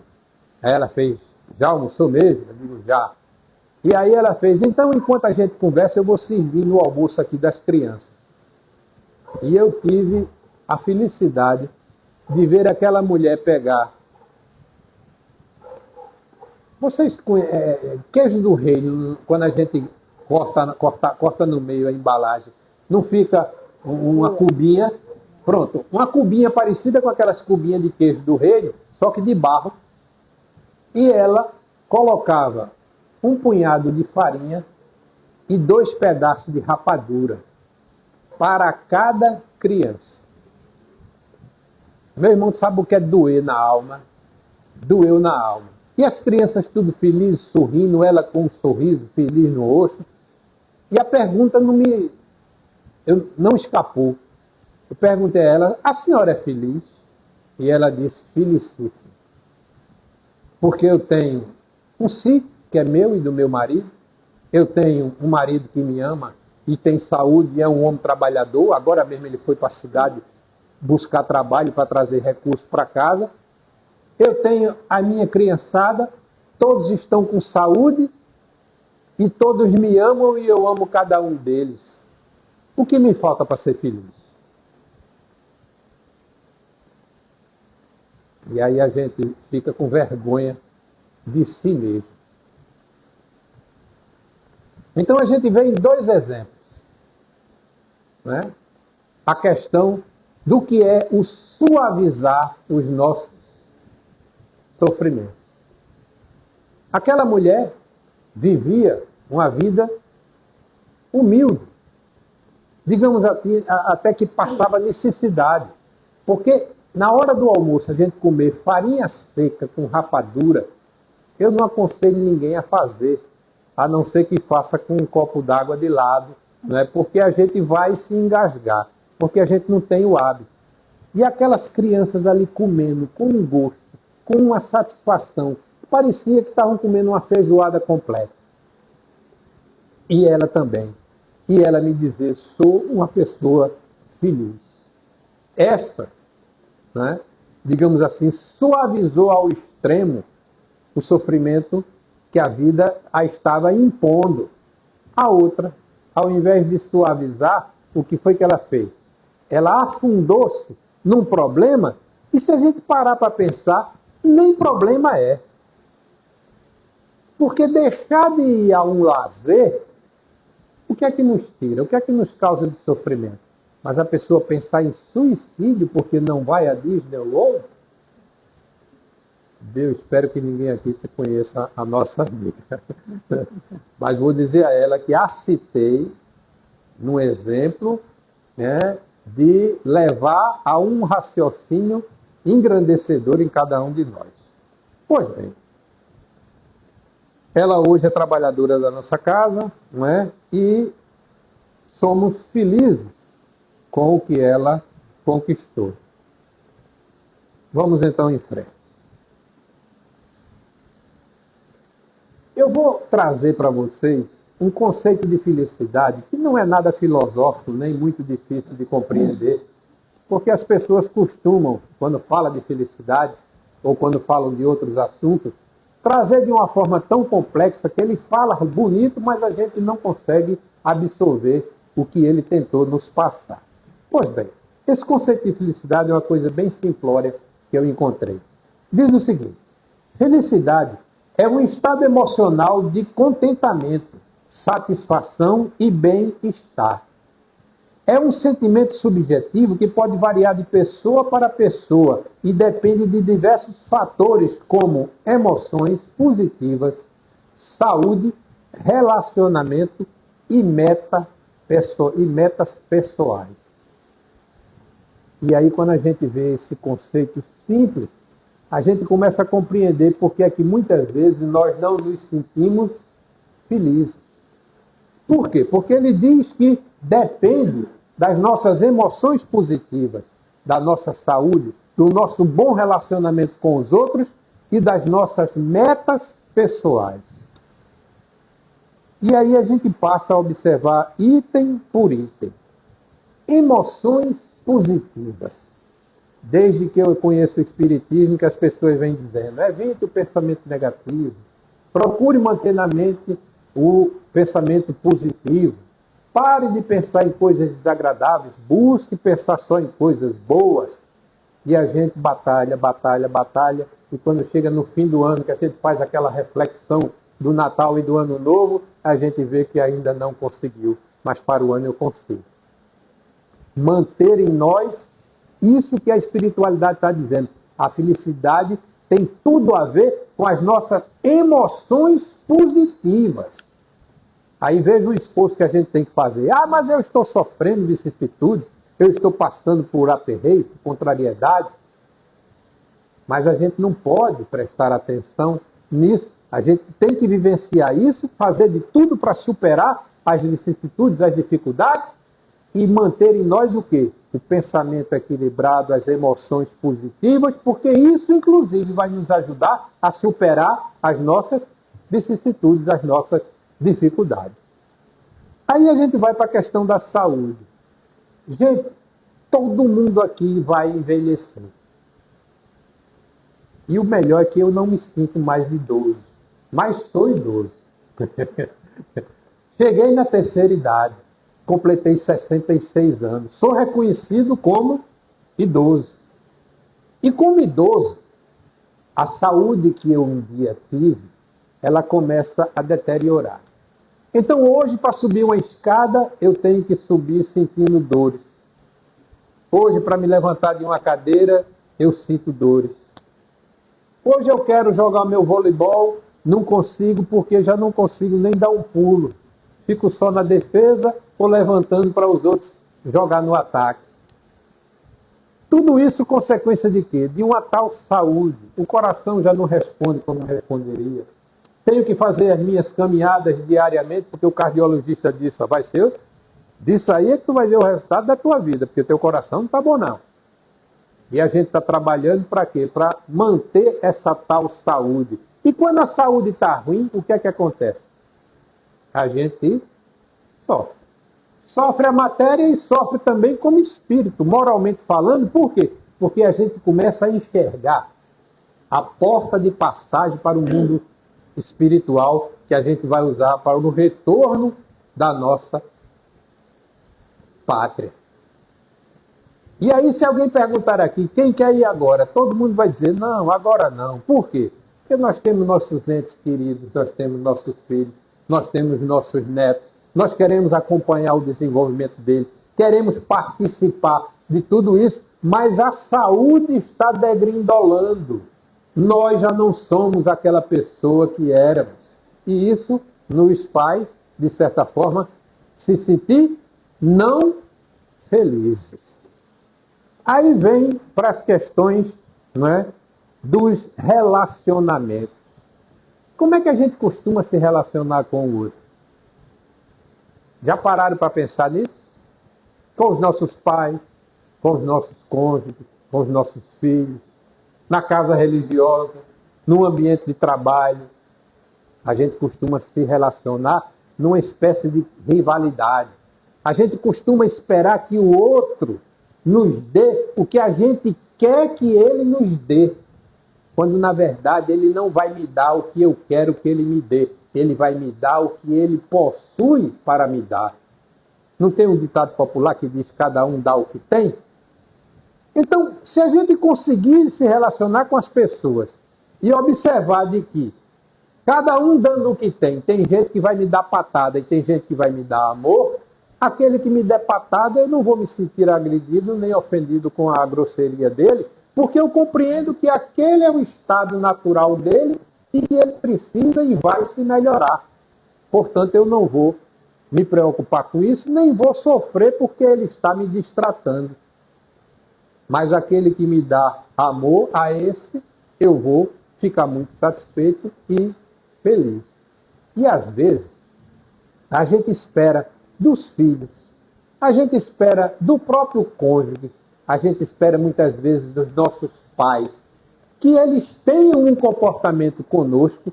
Aí ela fez, já almoçou mesmo? Eu digo, já. E aí ela fez, então enquanto a gente conversa, eu vou servir no almoço aqui das crianças. E eu tive a felicidade de ver aquela mulher pegar. Vocês queijo do reino, quando a gente corta no meio a embalagem, não fica uma cubinha, pronto, uma cubinha parecida com aquelas cubinhas de queijo do reino, só que de barro. E ela colocava um punhado de farinha e 2 pedaços de rapadura para cada criança. Meu irmão sabe o que é doer na alma? Doeu na alma. E as crianças tudo felizes, sorrindo, ela com um sorriso feliz no rosto. E a pergunta não escapou. Eu perguntei a ela, a senhora é feliz? E ela disse, felicíssima. Porque eu tenho um sítio, que é meu e do meu marido. Eu tenho um marido que me ama e tem saúde e é um homem trabalhador. Agora mesmo ele foi para a cidade buscar trabalho para trazer recursos para casa. Eu tenho a minha criançada, todos estão com saúde e todos me amam e eu amo cada um deles. O que me falta para ser feliz? E aí a gente fica com vergonha de si mesmo. Então a gente vê em 2 exemplos. Né? A questão do que é o suavizar os nossos sofrimentos. Aquela mulher vivia uma vida humilde, digamos até que passava necessidade, porque na hora do almoço a gente comer farinha seca com rapadura, eu não aconselho ninguém a fazer, a não ser que faça com um copo d'água de lado, né? Porque a gente vai se engasgar, porque a gente não tem o hábito. E aquelas crianças ali comendo com um gosto, com uma satisfação, parecia que estavam comendo uma feijoada completa. E ela também. E ela me dizer, sou uma pessoa feliz. Essa, né, digamos assim, suavizou ao extremo o sofrimento que a vida a estava impondo. A outra, ao invés de suavizar, o que foi que ela fez? Ela afundou-se num problema, e se a gente parar para pensar, nem problema é. Porque deixar de ir a um lazer, o que é que nos tira? O que é que nos causa de sofrimento? Mas a pessoa pensar em suicídio porque não vai a Disney World, eu espero que ninguém aqui conheça a nossa amiga. Mas vou dizer a ela que a citei num exemplo, né, de levar a um raciocínio engrandecedor em cada um de nós. Pois bem, ela hoje é trabalhadora da nossa casa, não é? E somos felizes com o que ela conquistou. Vamos então em frente. Eu vou trazer para vocês um conceito de felicidade que não é nada filosófico, nem muito difícil de compreender, porque as pessoas costumam, quando falam de felicidade, ou quando falam de outros assuntos, trazer de uma forma tão complexa que ele fala bonito, mas a gente não consegue absorver o que ele tentou nos passar. Pois bem, esse conceito de felicidade é uma coisa bem simplória que eu encontrei. Diz o seguinte: felicidade é um estado emocional de contentamento, satisfação e bem-estar. É um sentimento subjetivo que pode variar de pessoa para pessoa e depende de diversos fatores como emoções positivas, saúde, relacionamento e metas pessoais. E aí, quando a gente vê esse conceito simples, a gente começa a compreender porque é que muitas vezes nós não nos sentimos felizes. Por quê? Porque ele diz que depende das nossas emoções positivas, da nossa saúde, do nosso bom relacionamento com os outros e das nossas metas pessoais. E aí a gente passa a observar item por item. Emoções positivas. Desde que eu conheço o Espiritismo, que as pessoas vêm dizendo, evite o pensamento negativo, procure manter na mente o pensamento positivo, pare de pensar em coisas desagradáveis, busque pensar só em coisas boas. E a gente batalha, e quando chega no fim do ano, que a gente faz aquela reflexão do Natal e do Ano Novo, a gente vê que ainda não conseguiu, mas para o ano eu consigo. Manter em nós isso que a espiritualidade está dizendo. A felicidade tem tudo a ver com as nossas emoções positivas. Aí veja o esforço que a gente tem que fazer. Ah, mas eu estou sofrendo vicissitudes, eu estou passando por aperreio, por contrariedade. Mas a gente não pode prestar atenção nisso. A gente tem que vivenciar isso, fazer de tudo para superar as vicissitudes, as dificuldades e manter em nós o quê? O pensamento equilibrado, as emoções positivas, porque isso, inclusive, vai nos ajudar a superar as nossas vicissitudes, as nossas dificuldades. Aí a gente vai para a questão da saúde. Gente, todo mundo aqui vai envelhecer. E o melhor é que eu não me sinto mais idoso, mas sou idoso. Cheguei na terceira idade, completei 66 anos, sou reconhecido como idoso. E como idoso, a saúde que eu um dia tive, ela começa a deteriorar. Então hoje, para subir uma escada, eu tenho que subir sentindo dores. Hoje, para me levantar de uma cadeira, eu sinto dores. Hoje eu quero jogar meu voleibol, não consigo porque já não consigo nem dar um pulo. Fico só na defesa ou levantando para os outros jogar no ataque. Tudo isso consequência de quê? De uma tal saúde. O coração já não responde como responderia. Tenho que fazer as minhas caminhadas diariamente, porque o cardiologista disse, vai ser disso aí é que tu vai ver o resultado da tua vida, porque teu coração não está bom não. E a gente está trabalhando para quê? Para manter essa tal saúde. E quando a saúde está ruim, o que é que acontece? A gente sofre. Sofre a matéria e sofre também como espírito, moralmente falando. Por quê? Porque a gente começa a enxergar a porta de passagem para o mundo espiritual que a gente vai usar para o retorno da nossa pátria. E aí, se alguém perguntar aqui, quem quer ir agora? Todo mundo vai dizer, não, agora não. Por quê? Porque nós temos nossos entes queridos, nós temos nossos filhos, nós temos nossos netos, nós queremos acompanhar o desenvolvimento deles, queremos participar de tudo isso, mas a saúde está degrindolando. Nós já não somos aquela pessoa que éramos. E isso nos faz, de certa forma, se sentir não felizes. Aí vem para as questões, não é, dos relacionamentos. Como é que a gente costuma se relacionar com o outro? Já pararam para pensar nisso? Com os nossos pais, com os nossos cônjuges, com os nossos filhos, na casa religiosa, no ambiente de trabalho. A gente costuma se relacionar numa espécie de rivalidade. A gente costuma esperar que o outro nos dê o que a gente quer que ele nos dê, quando na verdade ele não vai me dar o que eu quero que ele me dê. Ele vai me dar o que ele possui para me dar. Não tem um ditado popular que diz cada um dá o que tem? Então, se a gente conseguir se relacionar com as pessoas e observar de que cada um dando o que tem gente que vai me dar patada e tem gente que vai me dar amor, aquele que me der patada eu não vou me sentir agredido nem ofendido com a grosseria dele, porque eu compreendo que aquele é o estado natural dele e que ele precisa e vai se melhorar. Portanto, eu não vou me preocupar com isso, nem vou sofrer porque ele está me distratando. Mas aquele que me dá amor, a esse eu vou ficar muito satisfeito e feliz. E às vezes, a gente espera dos filhos, a gente espera do próprio cônjuge, a gente espera muitas vezes dos nossos pais, que eles tenham um comportamento conosco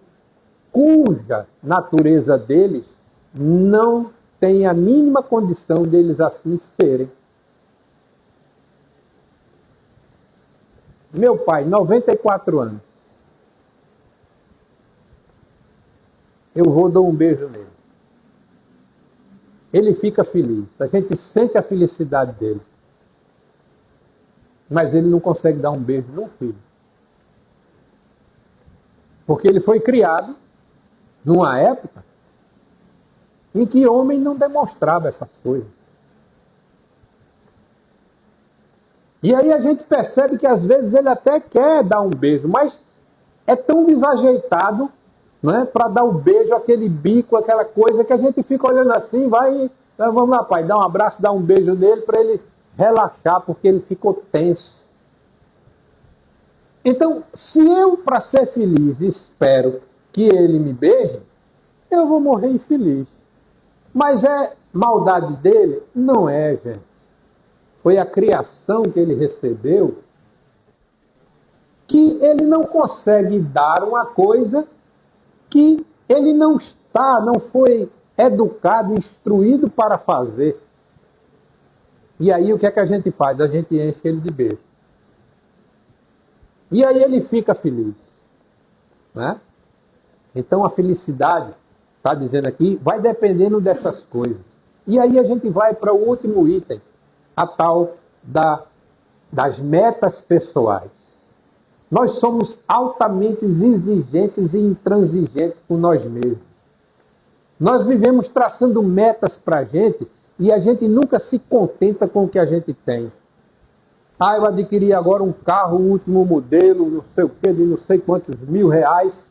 cuja natureza deles não tem a mínima condição deles assim serem. Meu pai, 94 anos. Eu vou dar um beijo nele. Ele fica feliz. A gente sente a felicidade dele. Mas ele não consegue dar um beijo no filho. Porque ele foi criado numa época em que homem não demonstrava essas coisas. E aí a gente percebe que às vezes ele até quer dar um beijo, mas é tão desajeitado, né, para dar um beijo, aquele bico, aquela coisa que a gente fica olhando assim, vai, vamos lá, pai, dá um abraço, dá um beijo nele para ele relaxar, porque ele ficou tenso. Então, se eu, para ser feliz, espero que ele me beije, eu vou morrer infeliz. Mas é maldade dele? Não é, gente. Foi a criação que ele recebeu, que ele não consegue dar uma coisa que ele não foi educado, instruído para fazer. E aí o que é que a gente faz? A gente enche ele de beijo. E aí ele fica feliz. Né? Então a felicidade, está dizendo aqui, vai dependendo dessas coisas. E aí a gente vai para o último item, a tal das metas pessoais. Nós somos altamente exigentes e intransigentes com nós mesmos. Nós vivemos traçando metas para a gente e a gente nunca se contenta com o que a gente tem. Ah, eu adquiri agora um carro, o último modelo, não sei o quê, de não sei quantos R$1.000.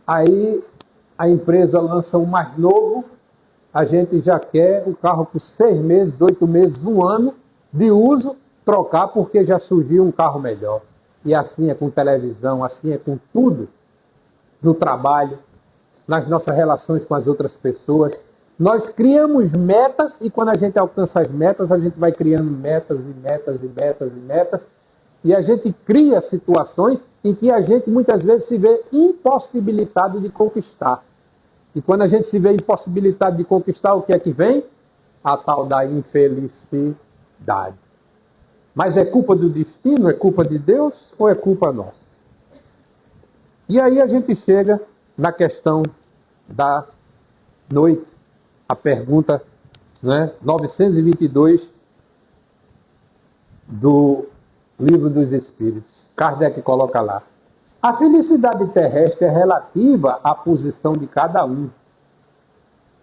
Aí a empresa lança um mais novo, a gente já quer o carro por 6 meses, 8 meses, 1 ano de uso, trocar porque já surgiu um carro melhor. E assim é com televisão, assim é com tudo, no trabalho, nas nossas relações com as outras pessoas. Nós criamos metas e quando a gente alcança as metas, a gente vai criando metas e metas e metas e metas. E a gente cria situações em que a gente muitas vezes se vê impossibilitado de conquistar. E quando a gente se vê impossibilitado de conquistar, o que é que vem? A tal da infelicidade. Mas é culpa do destino? É culpa de Deus ou é culpa nossa? E aí a gente chega na questão da noite. A pergunta, né, 922 do Livro dos Espíritos. Kardec coloca lá. A felicidade terrestre é relativa à posição de cada um.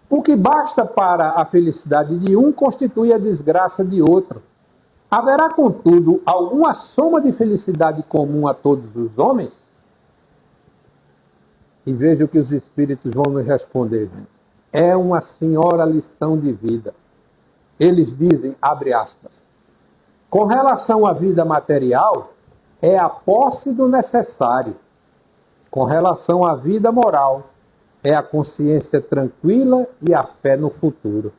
O que basta para a felicidade de um constitui a desgraça de outro. Haverá, contudo, alguma soma de felicidade comum a todos os homens? E veja o que os espíritos vão nos responder. É uma senhora lição de vida. Eles dizem, abre aspas, com relação à vida material, é a posse do necessário. Com relação à vida moral, é a consciência tranquila e a fé no futuro.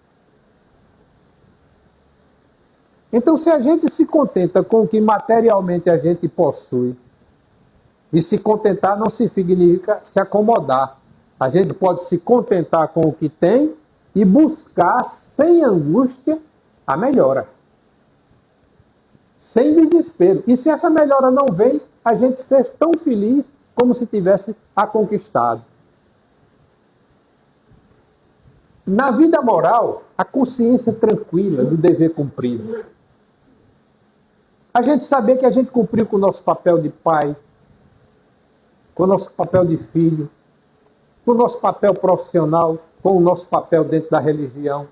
Então, se a gente se contenta com o que materialmente a gente possui, e se contentar não significa se acomodar. A gente pode se contentar com o que tem e buscar, sem angústia, a melhora. Sem desespero. E se essa melhora não vem, a gente ser tão feliz como se tivesse a conquistado. Na vida moral, a consciência tranquila do dever cumprido. A gente saber que a gente cumpriu com o nosso papel de pai, com o nosso papel de filho, com o nosso papel profissional, com o nosso papel dentro da religião.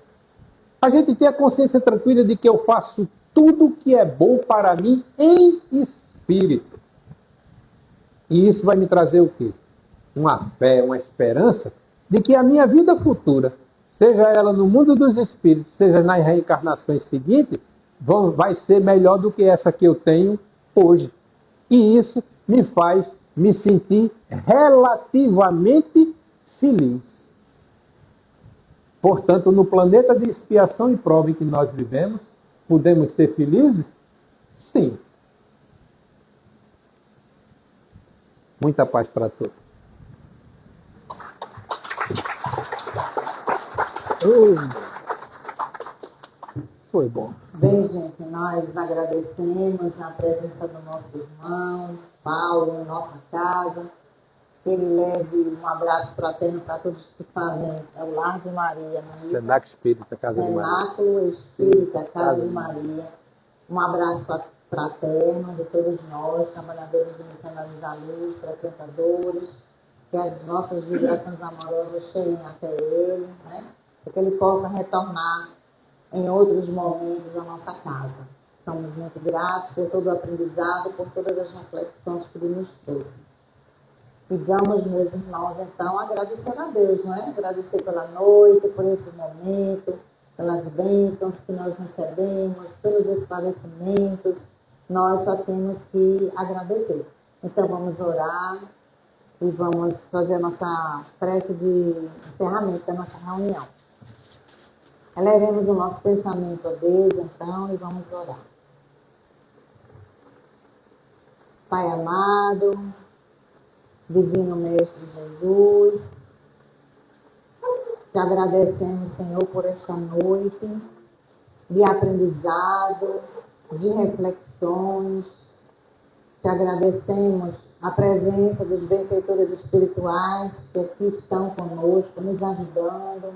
A gente ter a consciência tranquila de que eu faço tudo o que é bom para mim em espírito. E isso vai me trazer o quê? Uma fé, uma esperança de que a minha vida futura, seja ela no mundo dos espíritos, seja nas reencarnações seguintes, vai ser melhor do que essa que eu tenho hoje. E isso me faz me sentir relativamente feliz. Portanto, no planeta de expiação e prova em que nós vivemos, podemos ser felizes? Sim. Muita paz para todos. Foi bom. Bem, gente, nós agradecemos a presença do nosso irmão Paulo em nossa casa. Que ele leve um abraço fraterno para todos que fazem o Lar de Maria. Senac Espírita, Casa de Maria. Cenáculo Espírita, Casa de Maria. Um abraço fraterno de todos nós, trabalhadores e missionários da luz, frequentadores, que as nossas vibrações amorosas cheguem até ele, né? Para que ele possa retornar em outros momentos à nossa casa. Estamos muito gratos por todo o aprendizado, por todas as reflexões que ele nos trouxe. E vamos, meus irmãos, então, agradecer a Deus, não é? Agradecer pela noite, por esse momento, pelas bênçãos que nós recebemos, pelos esclarecimentos. Nós só temos que agradecer. Então, vamos orar e vamos fazer a nossa prece de encerramento da nossa reunião. Elevemos o nosso pensamento a Deus, então, e vamos orar. Pai amado, Divino Mestre Jesus, te agradecemos, Senhor, por esta noite de aprendizado, de reflexões. Te agradecemos a presença dos benfeitores espirituais que aqui estão conosco, nos ajudando,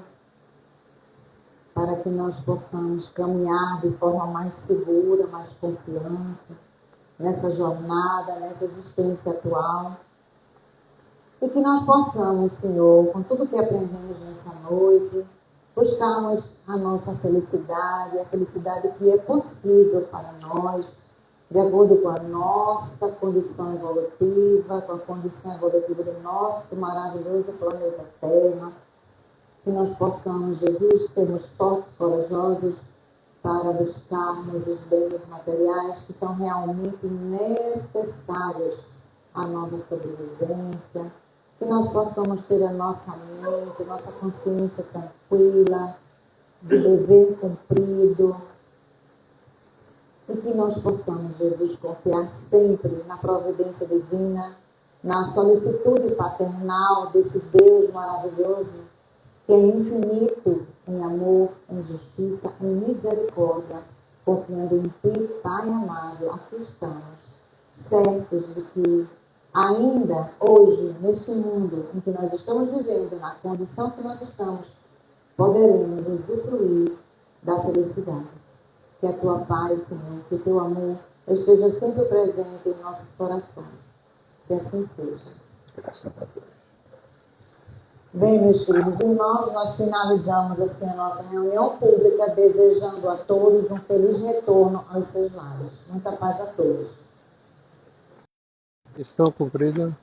para que nós possamos caminhar de forma mais segura, mais confiante, nessa jornada, nessa existência atual. E que nós possamos, Senhor, com tudo que aprendemos nessa noite, buscarmos a nossa felicidade, a felicidade que é possível para nós, de acordo com a nossa condição evolutiva, com a condição evolutiva do nosso maravilhoso planeta Terra. Que nós possamos, Jesus, sermos fortes, corajosos, para buscarmos os bens materiais que são realmente necessários à nossa sobrevivência. Que nós possamos ter a nossa mente, a nossa consciência tranquila, de dever cumprido. E que nós possamos, Jesus, confiar sempre na providência divina, na solicitude paternal desse Deus maravilhoso, que é infinito em amor, em justiça, em misericórdia, confiando em Ti, Pai amado. Aqui estamos, certos de que ainda hoje, neste mundo em que nós estamos vivendo, na condição que nós estamos, poderemos usufruir da felicidade. Que a Tua paz, Senhor, que o Teu amor esteja sempre presente em nossos corações. Que assim seja. Graças a Deus. Bem, meus queridos irmãos, nós finalizamos assim a nossa reunião pública, desejando a todos um feliz retorno aos seus lares. Muita paz a todos. Missão cumprida.